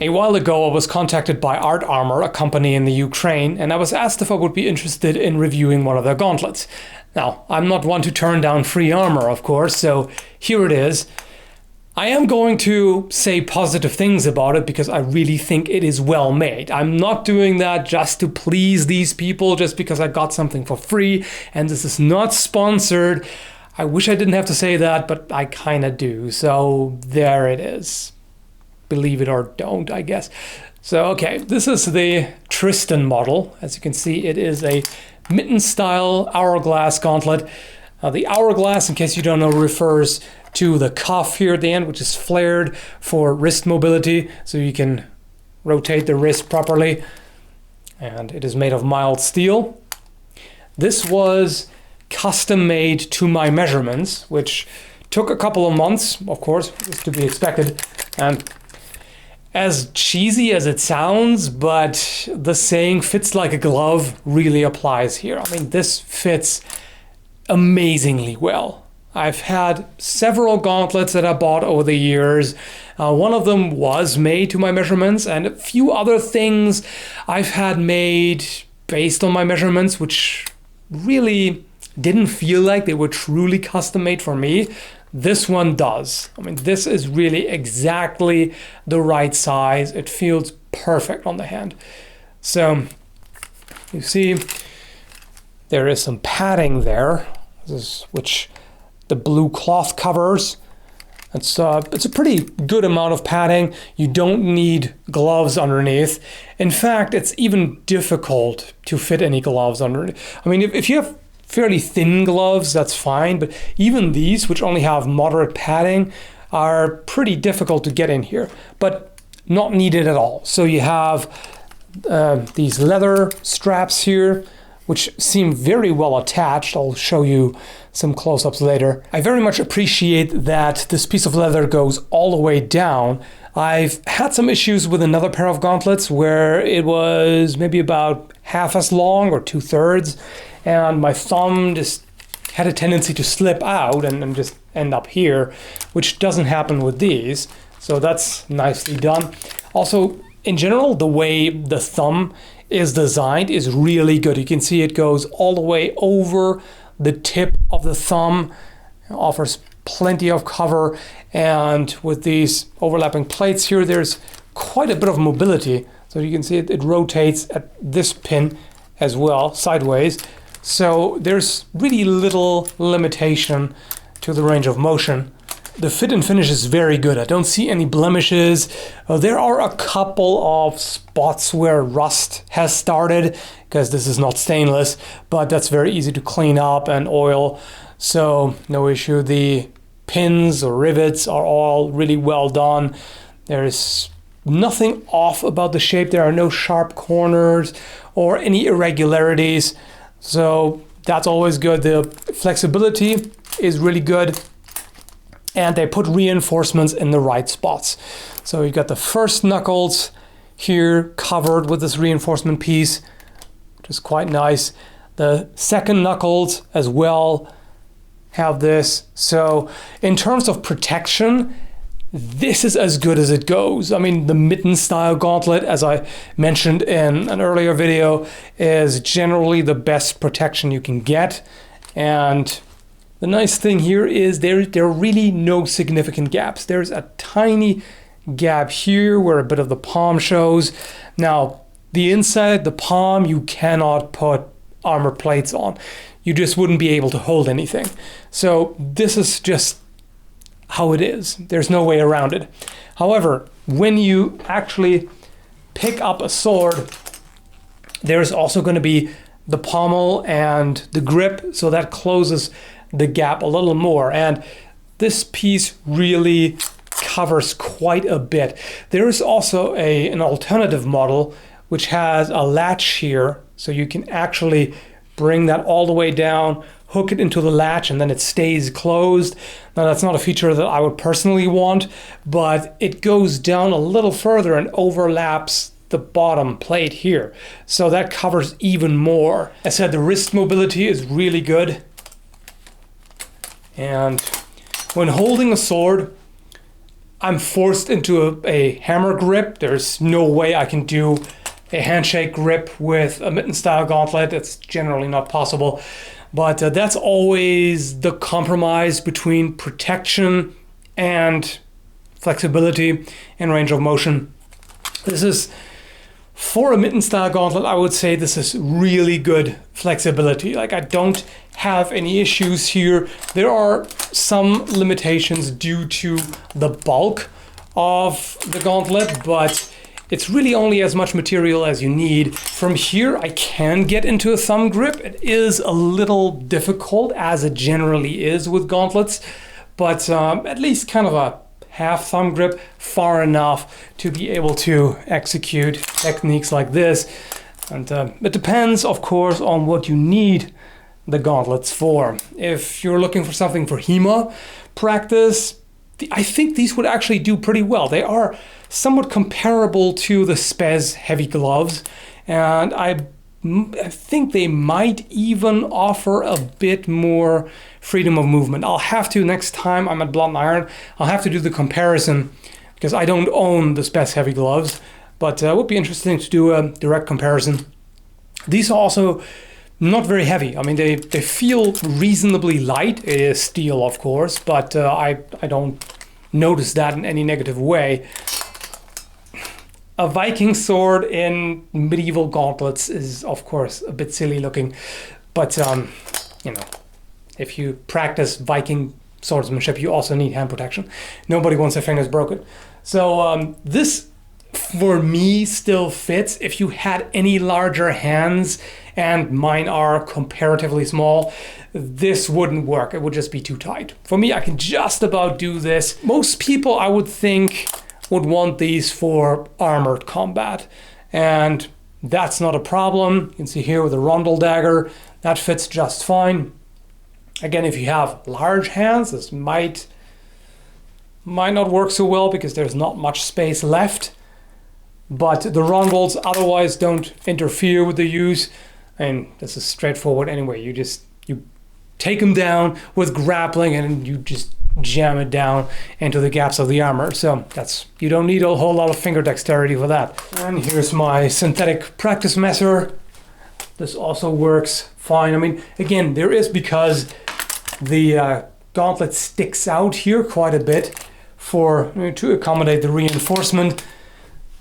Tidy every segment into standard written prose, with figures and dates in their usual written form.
A while ago, I was contacted by ArtArmor, a company in the Ukraine, and I was asked if I would be interested in reviewing one of their gauntlets. Now, I'm not one to turn down free armor, of course, so here it is. I am going to say positive things about it because I really think it is well made. I'm not doing that just to please these people, just because I got something for free, and this is not sponsored. I wish I didn't have to say that, but I kind of do, so there it is. Believe it or don't, I guess. So, okay, this is the Tristan model. As you can see, it is a mitten-style hourglass gauntlet. The hourglass, in case you don't know, refers to the cuff here at the end, which is flared for wrist mobility, so you can rotate the wrist properly. And it is made of mild steel. This was custom made to my measurements, which took a couple of months, of course, was to be expected. And as cheesy as it sounds, but the saying fits like a glove really applies here. I mean, this fits amazingly well. I've had several gauntlets that I bought over the years. One of them was made to my measurements, and a few other things I've had made based on my measurements, which really didn't feel like they were truly custom made for me. This one does. I mean, this is really exactly the right size. It feels perfect on the hand. So you see there is some padding there, which the blue cloth covers. It's a pretty good amount of padding. You don't need gloves underneath. In fact, it's even difficult to fit any gloves underneath. I mean, if you have fairly thin gloves, that's fine, but even these, which only have moderate padding, are pretty difficult to get in here, but not needed at all. So you have these leather straps here, which seem very well attached. I'll show you some close-ups later. I very much appreciate that this piece of leather goes all the way down. I've had some issues with another pair of gauntlets where it was maybe about half as long or 2/3, and my thumb just had a tendency to slip out and just end up here, which doesn't happen with these. So that's nicely done. Also, in general, the way the thumb is designed is really good. You can see it goes all the way over the tip of the thumb, it offers plenty of cover, and with these overlapping plates here, there's quite a bit of mobility. So you can see it rotates at this pin as well, sideways. So there's really little limitation to the range of motion. The fit and finish is very good. I don't see any blemishes. There are a couple of spots where rust has started because this is not stainless, but that's very easy to clean up and oil. So no issue. The pins or rivets are all really well done. There is nothing off about the shape. There are no sharp corners or any irregularities. So that's always good. The flexibility is really good, and they put reinforcements in the right spots. So you've got the first knuckles here covered with this reinforcement piece, which is quite nice. The second knuckles as well have this. So in terms of protection, this is as good as it goes. I mean, the mitten style gauntlet, as I mentioned in an earlier video, is generally the best protection you can get. And the nice thing here is there are really no significant gaps. There's a tiny gap here where a bit of the palm shows. Now, the inside, the palm, you cannot put armor plates on. You just wouldn't be able to hold anything. So this is just how it is. There's no way around it. However, when you actually pick up a sword, there's also going to be the pommel and the grip, so that closes the gap a little more. And this piece really covers quite a bit. There is also an alternative model which has a latch here, so you can actually bring that all the way down, hook it into the latch, and then it stays closed. Now, that's not a feature that I would personally want, but it goes down a little further and overlaps the bottom plate here. So that covers even more. As I said, the wrist mobility is really good. And when holding a sword, I'm forced into a hammer grip. There's no way I can do a handshake grip with a mitten style gauntlet. It's generally not possible. But that's always the compromise between protection and flexibility and range of motion. This is, for a mitten style gauntlet, I would say this is really good flexibility. Like, I don't have any issues here. There are some limitations due to the bulk of the gauntlet, but it's really only as much material as you need. From here, I can get into a thumb grip. It is a little difficult, as it generally is with gauntlets, but at least kind of a half thumb grip, far enough to be able to execute techniques like this. And it depends, of course, on what you need the gauntlets for. If you're looking for something for HEMA practice, I think these would actually do pretty well. They are somewhat comparable to the Spez heavy gloves, and I think they might even offer a bit more freedom of movement. I'll have to, next time I'm at Blunt Iron, I'll have to do the comparison, because I don't own the Spez heavy gloves, but it would be interesting to do a direct comparison. These are also not very heavy. I mean, they feel reasonably light. It is steel, of course, but I don't notice that in any negative way. A Viking sword in medieval gauntlets is, of course, a bit silly looking, but you know, if you practice Viking swordsmanship, you also need hand protection. Nobody wants their fingers broken. So this, for me, still fits. If you had any larger hands, and mine are comparatively small, this wouldn't work. It would just be too tight. For me, I can just about do this. Most people, I would think, would want these for armored combat, and that's not a problem. You can see here with the rondel dagger, that fits just fine. Again, if you have large hands, this might not work so well because there's not much space left, but the rondels otherwise don't interfere with the use, and this is straightforward anyway. You take them down with grappling and you just jam it down into the gaps of the armor. So you don't need a whole lot of finger dexterity for that. And here's my synthetic practice messer. This also works fine. I mean, again, there is, because the gauntlet sticks out here quite a bit to accommodate the reinforcement.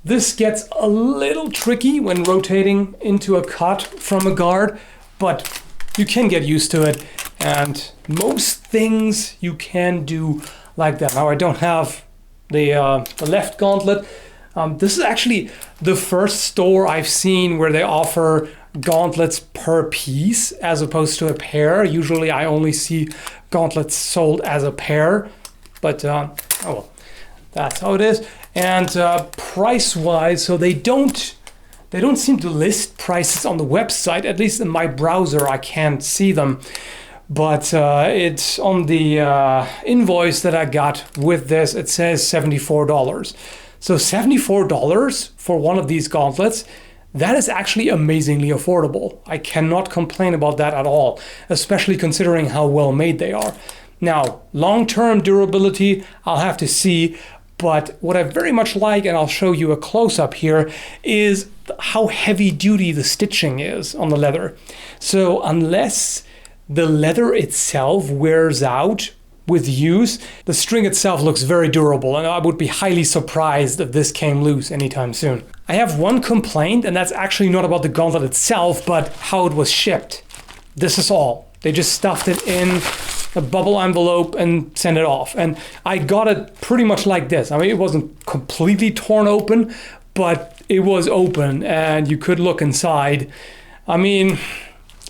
This gets a little tricky when rotating into a cut from a guard, but you can get used to it, and most things you can do like that. Now, I don't have the left gauntlet. This is actually the first store I've seen where they offer gauntlets per piece as opposed to a pair. Usually I only see gauntlets sold as a pair, but oh well, that's how it is. And price-wise, so they don't seem to list prices on the website. At least in my browser, I can't see them. But it's on the invoice that I got with this, it says $74. So $74 for one of these gauntlets, that is actually amazingly affordable. I cannot complain about that at all, especially considering how well made they are. Now, long-term durability, I'll have to see. But what I very much like, and I'll show you a close-up here, is how heavy duty the stitching is on the leather. So unless the leather itself wears out with use, the string itself looks very durable, and I would be highly surprised if this came loose anytime soon. I have one complaint, and that's actually not about the gauntlet itself, but how it was shipped. This is all. They just stuffed it in a bubble envelope and sent it off. And I got it pretty much like this. I mean, it wasn't completely torn open, but it was open and you could look inside. I mean,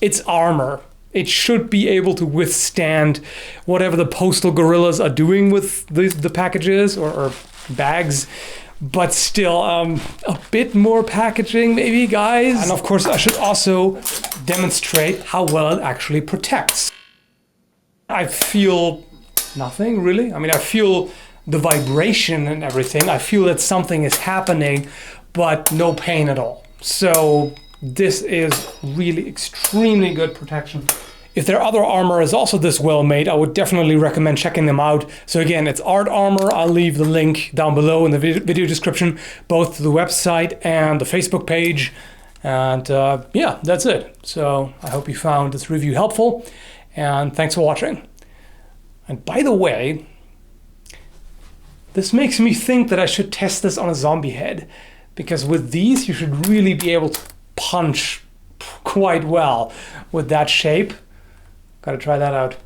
it's armor. It should be able to withstand whatever the postal gorillas are doing with the packages or bags. But still, a bit more packaging maybe, guys. And of course, I should also demonstrate how well it actually protects. I feel nothing, really. I mean, I feel the vibration and everything. I feel that something is happening, but no pain at all. So this is really extremely good protection. If their other armor is also this well made, I would definitely recommend checking them out. So again, it's ArtArmor. I'll leave the link down below in the video description, both to the website and the Facebook page. And yeah, that's it. So I hope you found this review helpful, and thanks for watching. And by the way, this makes me think that I should test this on a zombie head, because with these you should really be able to punch quite well with that shape. Gotta try that out.